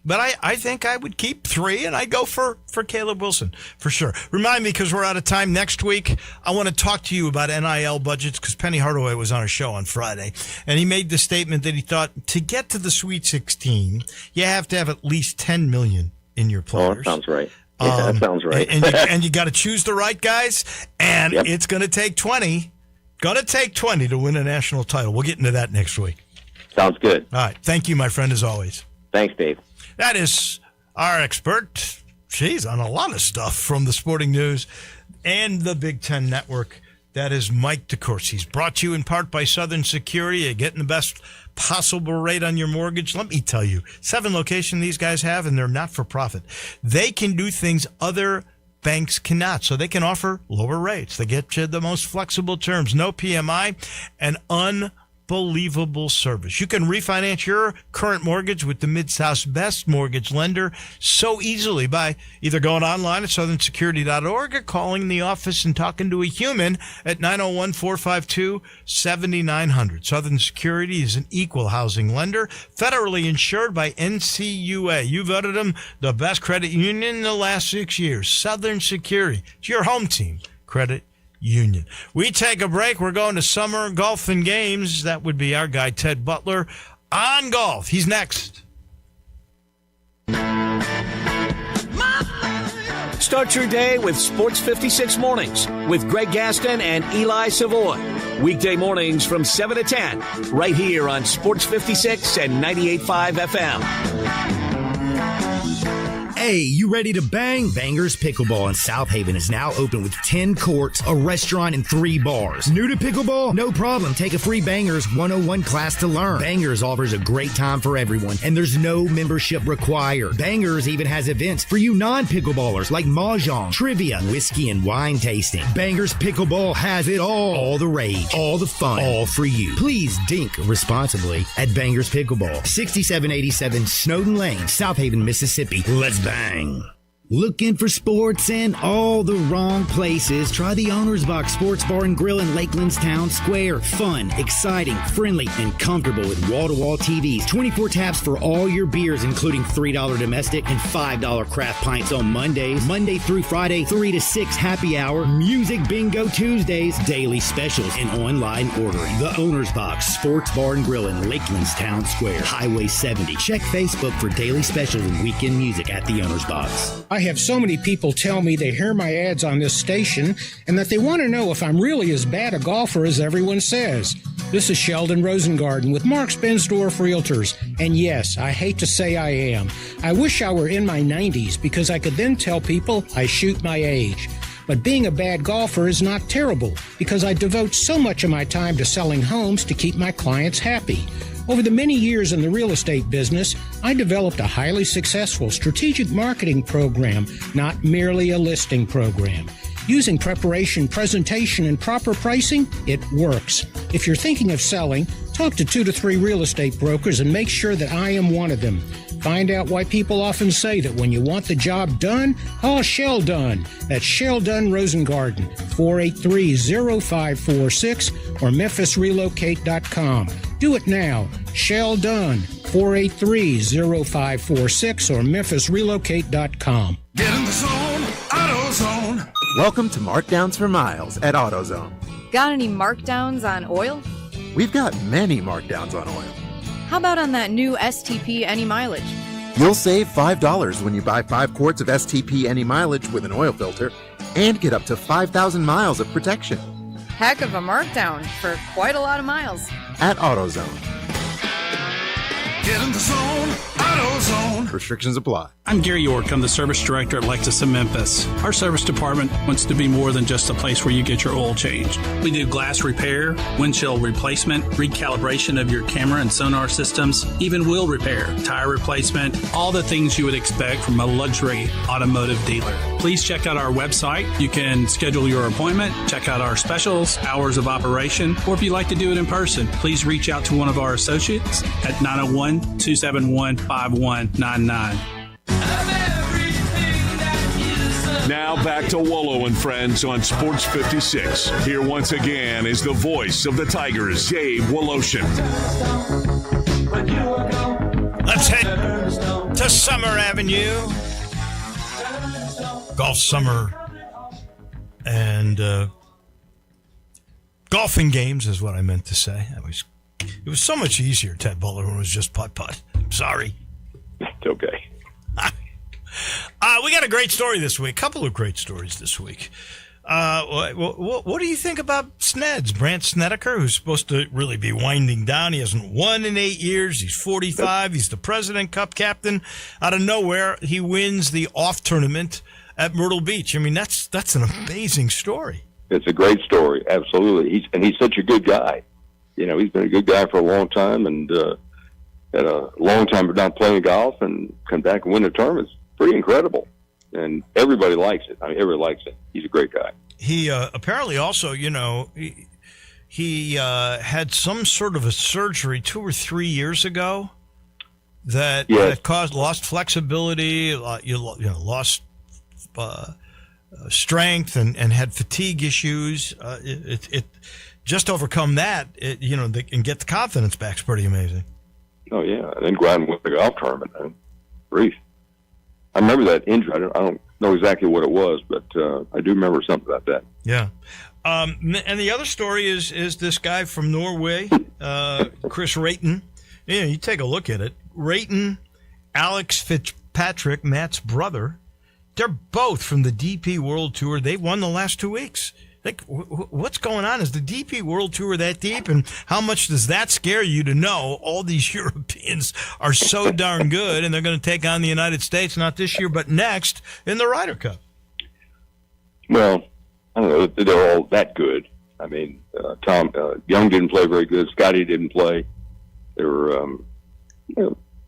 But I think I would keep 3, and I'd go for Caleb Wilson for sure. Remind me, because we're out of time next week, I want to talk to you about NIL budgets, because Penny Hardaway was on a show on Friday, and he made the statement that he thought to get to the Sweet 16, you have to have at least $10 million in your players. Oh, that sounds right. Yeah, that sounds right. and you got to choose the right guys, and it's going to take 20. Going to take 20 to win a national title. We'll get into that next week. Sounds good. All right. Thank you, my friend, as always. Thanks, Dave. That is our expert. She's on a lot of stuff from the sporting news and the Big Ten Network. That is Mike DeCourcy. He's brought to you in part by Southern Security. You're getting the best possible rate on your mortgage. Let me tell you, 7 locations these guys have, and they're not for profit. They can do things other banks cannot, so they can offer lower rates. They get you the most flexible terms, no PMI, and unbelievable service. You can refinance your current mortgage with the Mid-South's best mortgage lender so easily by either going online at southernsecurity.org or calling the office and talking to a human at 901-452-7900. Southern Security is an equal housing lender, federally insured by NCUA. You voted them the best credit union in the last 6 years. Southern Security. It's your home team credit union. We take a break. We're going to summer golf and games. That would be our guy, Ted Butler, on golf. He's next. Start your day with Sports 56 Mornings with Greg Gaston and Eli Savoy. Weekday mornings from 7 to 10, right here on Sports 56 and 98.5 FM. Hey, you ready to bang? Bangers Pickleball in South Haven is now open with 10 courts, a restaurant, and 3 bars. New to pickleball? No problem. Take a free Bangers 101 class to learn. Bangers offers a great time for everyone, and there's no membership required. Bangers even has events for you non-pickleballers like mahjong, trivia, whiskey, and wine tasting. Bangers Pickleball has it all. All the rage, all the fun, all for you. Please dink responsibly at Bangers Pickleball, 6787 Snowden Lane, South Haven, Mississippi. Let's bang. Looking for sports in all the wrong places? Try the Owner's Box Sports Bar and Grill in Lakeland's Town Square. Fun, exciting, friendly, and comfortable with wall-to-wall TVs. 24 taps for all your beers, including $3 domestic and $5 craft pints on Mondays. Monday through Friday, 3 to 6 happy hour. Music bingo Tuesdays. Daily specials and online ordering. The Owner's Box Sports Bar and Grill in Lakeland's Town Square. Highway 70. Check Facebook for daily specials and weekend music at the Owner's Box. I have so many people tell me they hear my ads on this station and that they want to know if I'm really as bad a golfer as everyone says. This is Sheldon Rosengarten with Mark Spensdorf Realtors. And yes, I hate to say I am. I wish I were in my 90s because I could then tell people I shoot my age. But being a bad golfer is not terrible because I devote so much of my time to selling homes to keep my clients happy. Over the many years in the real estate business, I developed a highly successful strategic marketing program, not merely a listing program. Using preparation, presentation, and proper pricing, it works. If you're thinking of selling, talk to 2 to 3 real estate brokers and make sure that I am one of them. Find out why people often say that when you want the job done, call Shell Dunn. That's Shell Dunn Rosengarten, 483-0546 or memphisrelocate.com. Do it now. Shell Dunn, 483-0546 or memphisrelocate.com. Get in the zone, AutoZone. Welcome to Markdowns for Miles at AutoZone. Got any markdowns on oil? We've got many markdowns on oil. How about on that new STP Any Mileage? You'll save $5 when you buy 5 quarts of STP Any Mileage with an oil filter and get up to 5,000 miles of protection. Heck of a markdown for quite a lot of miles. At AutoZone. Get in the zone, AutoZone. Restrictions apply. I'm Gary York. I'm the service director at Lexus in Memphis. Our service department wants to be more than just a place where you get your oil changed. We do glass repair, windshield replacement, recalibration of your camera and sonar systems, even wheel repair, tire replacement, all the things you would expect from a luxury automotive dealer. Please check out our website. You can schedule your appointment, check out our specials, hours of operation, or if you'd like to do it in person, please reach out to one of our associates at 901-271-5199. Now back to Wolo and Friends on Sports 56. Here once again is the voice of the Tigers, Dave Woloshin. Let's head to Summer Avenue. Golf summer and golfing games is what I meant to say. It was so much easier, Ted Butler, when it was just putt-putt. Sorry. It's okay. We got a great story this week. A couple of great stories this week. What do you think about Sneds? Brant Snedeker, who's supposed to really be winding down. He hasn't won in 8 years. He's 45. He's the President Cup captain. Out of nowhere, he wins the off tournament at Myrtle Beach. I mean, that's an amazing story. It's a great story, absolutely. He's such a good guy. You know, he's been a good guy for a long time, and had a long time of not playing golf and come back and win a tournament. It's pretty incredible, and everybody likes it. I mean, everybody likes it. He's a great guy. He apparently also, you know, he had some sort of a surgery 2 or 3 years ago that caused lost flexibility. Lost strength and had fatigue issues. It just overcome that. And get the confidence back is pretty amazing. Oh yeah, and then go out and win the golf tournament. Grief. I remember that injury. I don't know exactly what it was, but I do remember something about that. Yeah. And the other story is this guy from Norway, Chris Rayton. You take a look at it. Rayton, Alex Fitzpatrick, Matt's brother, they're both from the DP World Tour. They won the last 2 weeks. Like, what's going on? Is the DP World Tour that deep? And how much does that scare you to know all these Europeans are so darn good and they're going to take on the United States, not this year, but next in the Ryder Cup? Well, I don't know. They're all that good. I mean, Tom Young didn't play very good. Scotty didn't play. They were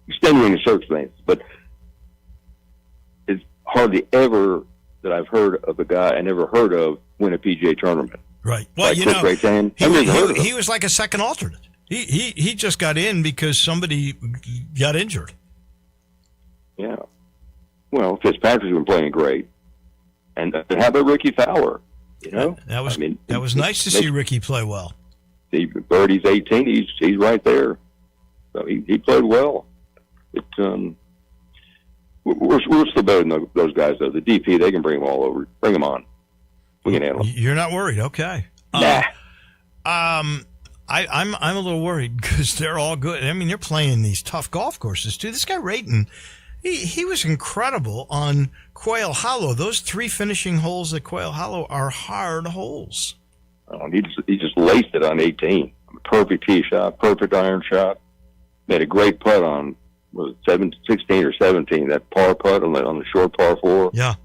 extenuating circumstances. But it's hardly ever that I've heard of a guy I never heard of win a PGA tournament. Right. Well, like he was like a second alternate. He just got in because somebody got injured. Yeah. Well, Fitzpatrick's been playing great. And how about Ricky Fowler? That was nice to see Ricky play well. Birdie's 18. He's right there. So he played well. We're still better than those guys, though. The DP, they can bring them all over. Bring them on. We can handle them. You're not worried, okay? Nah. I'm a little worried because they're all good. I mean, they're playing these tough golf courses too. This guy Rayton, he was incredible on Quail Hollow. Those 3 finishing holes at Quail Hollow are hard holes. He just laced it on 18. Perfect tee shot, perfect iron shot. Made a great putt on 16 or 17. That par putt on the short par 4. Yeah,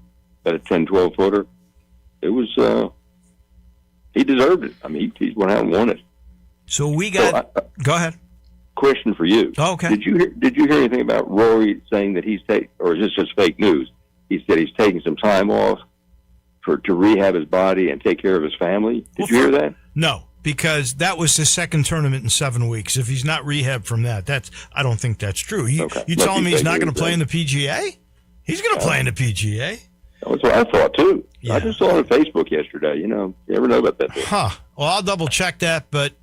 that a 10-12 footer. It was he deserved it. I mean, he went out and won it. So we got. Go ahead. Question for you. Oh, okay. Did you hear anything about Rory saying that he's or is this just fake news? He said he's taking some time off to rehab his body and take care of his family. Did you hear that? No, because that was his second tournament in 7 weeks. If he's not rehabbed from that, I don't think that's true. You telling me he's not going to play in the PGA? He's going to play in the PGA. That's what I thought too. Yeah. I just saw it on Facebook yesterday. You never know about that. Huh. Well, I'll double check that, but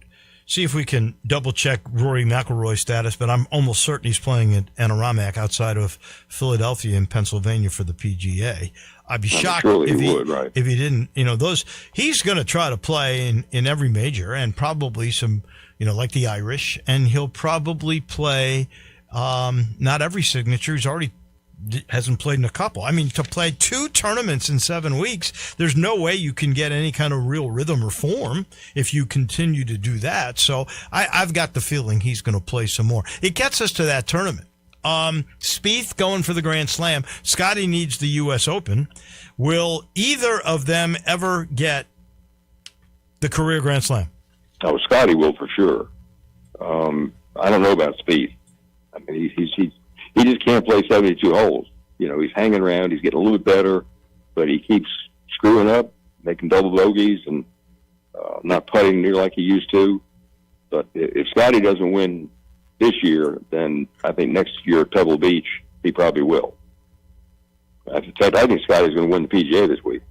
see if we can double check Rory McIlroy's status. But I'm almost certain he's playing at Anorak outside of Philadelphia in Pennsylvania for the PGA. I'd be shocked if he didn't. He's going to try to play in every major and probably some, like the Irish, and he'll probably play not every signature. He's already hasn't played in a couple. I mean, to play 2 tournaments in 7 weeks, there's no way you can get any kind of real rhythm or form if you continue to do that. So I've got the feeling he's going to play some more. It gets us to that tournament. Spieth going for the Grand Slam. Scotty needs the U.S. Open. Will either of them ever get the career Grand Slam? Oh, Scotty will for sure. I don't know about Spieth. I mean, he just can't play 72 holes. He's hanging around. He's getting a little bit better, but he keeps screwing up, making double bogeys, and not putting near like he used to. But if Scotty doesn't win this year, then I think next year at Pebble Beach, he probably will. I think Scotty's going to win the PGA this week.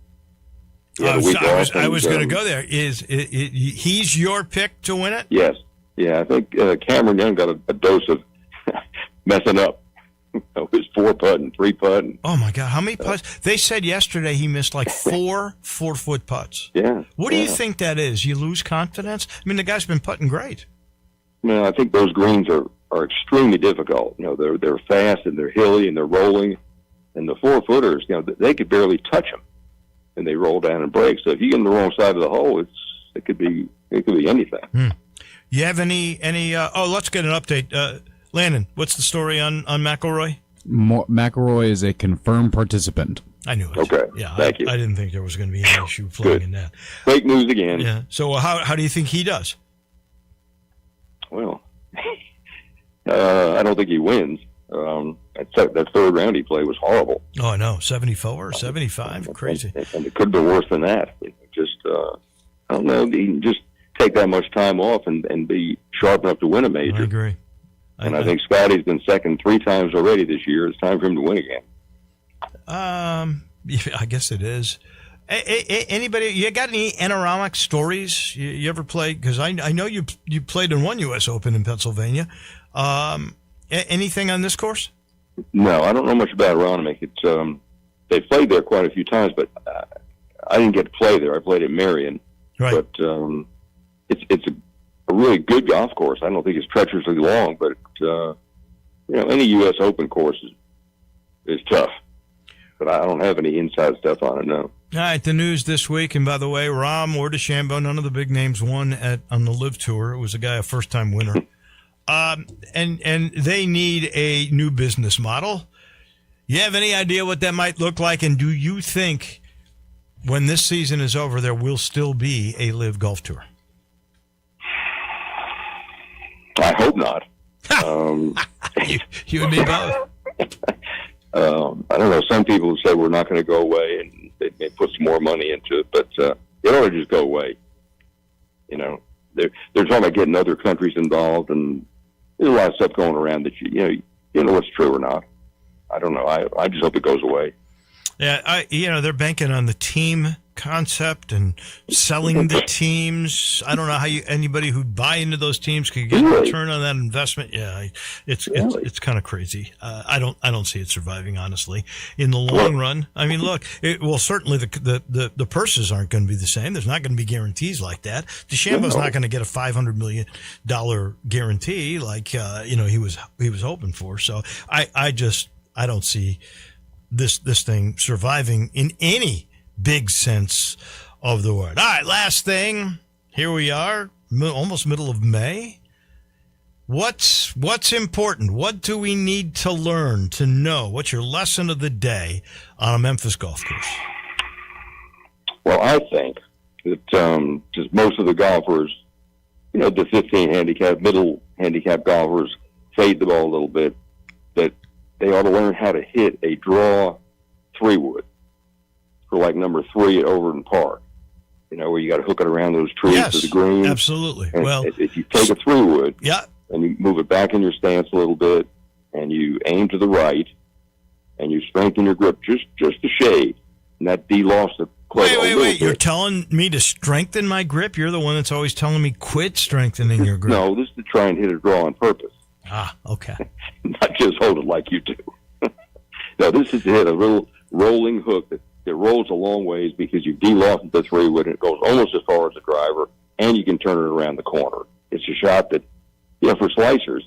I was going to go there. He's your pick to win it? Yes. Yeah, I think Cameron Young got a dose of messing up. His 4-putt and 3-putt. Oh, my God. How many putts? They said yesterday he missed like 4 4-foot putts. Yeah. What do you think that is? You lose confidence? I mean, the guy's been putting great. No, I think those greens are extremely difficult. They're fast and they're hilly and they're rolling. And the 4-footers, they could barely touch them. And they roll down and break. So if you get on the wrong side of the hole, it could be anything. You have any let's get an update. Landon, what's the story on McIlroy? McIlroy is a confirmed participant. I knew it. Okay. Yeah, Thank you. I didn't think there was going to be any issue flying in that. Fake news again. Yeah. So how do you think he does? Well, I don't think he wins. That third round he played was horrible. Oh, I know. 74 or 75. Crazy. And it could be worse than that. I don't know. He just take that much time off and be sharp enough to win a major. I agree. I think Scotty's been second 3 times already this year. It's time for him to win again. Yeah, I guess it is. Anybody, you got any Anoramic stories you ever played? Because I know you played in one U.S. Open in Pennsylvania. Anything on this course? No, I don't know much about Aronimink. It's they played there quite a few times, but I didn't get to play there. I played at Marion. Right. But it's a really good golf course. I don't think it's treacherously long, but any U.S. Open course is tough. But I don't have any inside stuff on it, no. All right, the news this week, and by the way, Rahm or DeChambeau, none of the big names won on the Live Tour. It was a first-time winner. And they need a new business model. You have any idea what that might look like? And do you think when this season is over, there will still be a Live Golf Tour? I hope not. You and me both. I don't know. Some people say we're not going to go away, and they may put some more money into it, but it ought to just go away. They're talking about getting other countries involved, and there's a lot of stuff going around that you know what's true or not. I don't know. I just hope it goes away. Yeah, they're banking on the team concept and selling the teams. I don't know how anybody who'd buy into those teams could get a return on that investment. Yeah, it's kind of crazy. I don't see it surviving, honestly, in the long run. I mean, look, certainly the purses aren't going to be the same. There's not going to be guarantees like that. DeChambeau's not going to get a $500 million guarantee like he was hoping for. So I don't see this thing surviving in any big sense of the word. All right, last thing. Here we are, almost middle of May. What's important? What do we need to learn, to know? What's your lesson of the day on a Memphis golf course? Well, I think that just most of the golfers, the 15 handicap, middle handicap golfers fade the ball a little bit, that they ought to learn how to hit a draw 3-wood. For like number 3 at Overton Park, where you got to hook it around those trees to the green. Absolutely. And well, if you take a 3-wood, yeah, and you move it back in your stance a little bit, and you aim to the right, and you strengthen your grip just a shade, and that de-lost the club. Wait! You're telling me to strengthen my grip? You're the one that's always telling me quit strengthening your grip. No, this is to try and hit a draw on purpose. Ah, okay. Not just hold it like you do. No, this is to hit a little rolling hook that rolls a long ways because you've de-lost the 3-wood and it goes almost as far as the driver, and you can turn it around the corner. It's a shot that, for slicers,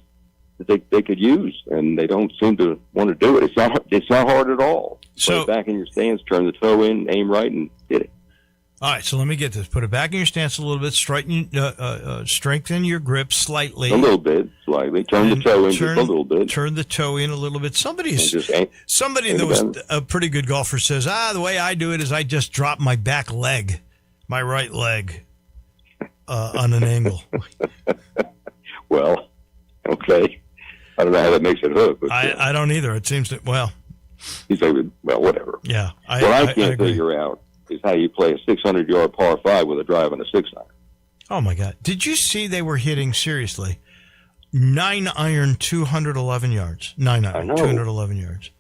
that they could use, and they don't seem to want to do it. It's not hard at all. So, put it back in your stance, turn the toe in, aim right, and hit it. All right, so let me get this. Put it back in your stance a little bit. Strengthen your grip slightly. A little bit, slightly. Turn the toe in just a little bit. Turn the toe in a little bit. Somebody that was a pretty good golfer says, the way I do it is I just drop my back leg, my right leg, on an angle. Well, okay. I don't know how that makes it hook. But I don't either. It seems that, He's like, whatever. Yeah. What I can't figure out is how you play a 600-yard par 5 with a drive on a 6-iron. Oh, my God. Did you see they were hitting, seriously, 9-iron, 211 yards? 9-iron, 211 yards.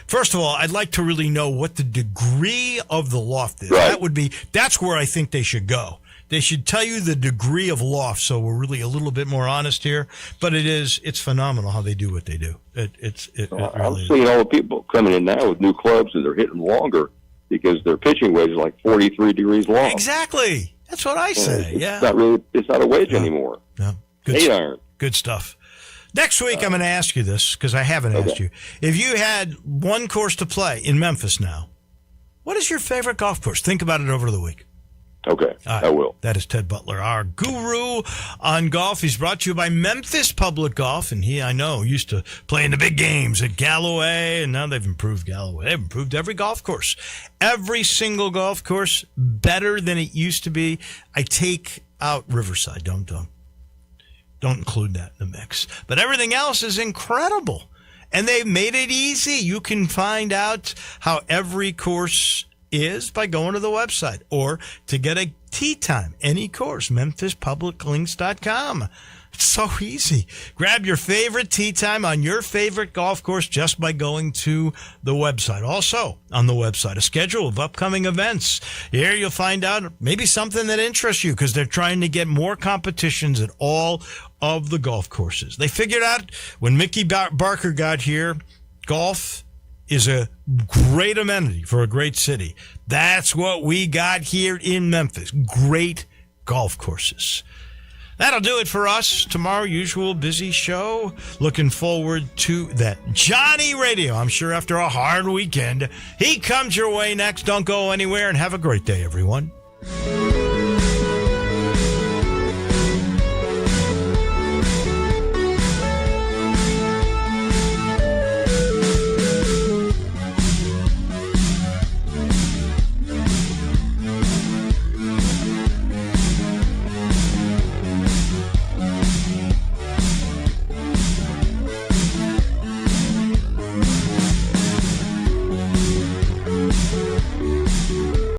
First of all, I'd like to really know what the degree of the loft is. Right. That's where I think they should go. They should tell you the degree of loft, so we're really a little bit more honest here. But it's phenomenal how they do what they do. It really I'm seeing all the people coming in now with new clubs, and they're hitting longer because their pitching wedge is like 43 degrees long. Exactly. That's what I say. Yeah. It's not a wedge anymore. No. 8-iron. Good stuff. Next week, I'm going to ask you this because I haven't asked you. If you had one course to play in Memphis now, what is your favorite golf course? Think about it over the week. Okay, I will. That is Ted Butler, our guru on golf. He's brought to you by Memphis Public Golf, and he, I know, used to play in the big games at Galloway, and now they've improved Galloway. They've improved every golf course. Every single golf course better than it used to be. I take out Riverside. Don't include that in the mix. But everything else is incredible, and they've made it easy. You can find out how every course is by going to the website, or to get a tee time, any course, MemphisPublicLinks.com. It's so easy. Grab your favorite tee time on your favorite golf course just by going to the website. Also, on the website, a schedule of upcoming events. Here you'll find out maybe something that interests you, because they're trying to get more competitions at all of the golf courses. They figured out when Mickey Barker got here, golf is a great amenity for a great city. That's what we got here in Memphis. Great golf courses. That'll do it for us. Tomorrow, usual busy show. Looking forward to that. Johnny Radio, I'm sure after a hard weekend. He comes your way next. Don't go anywhere, and have a great day, everyone.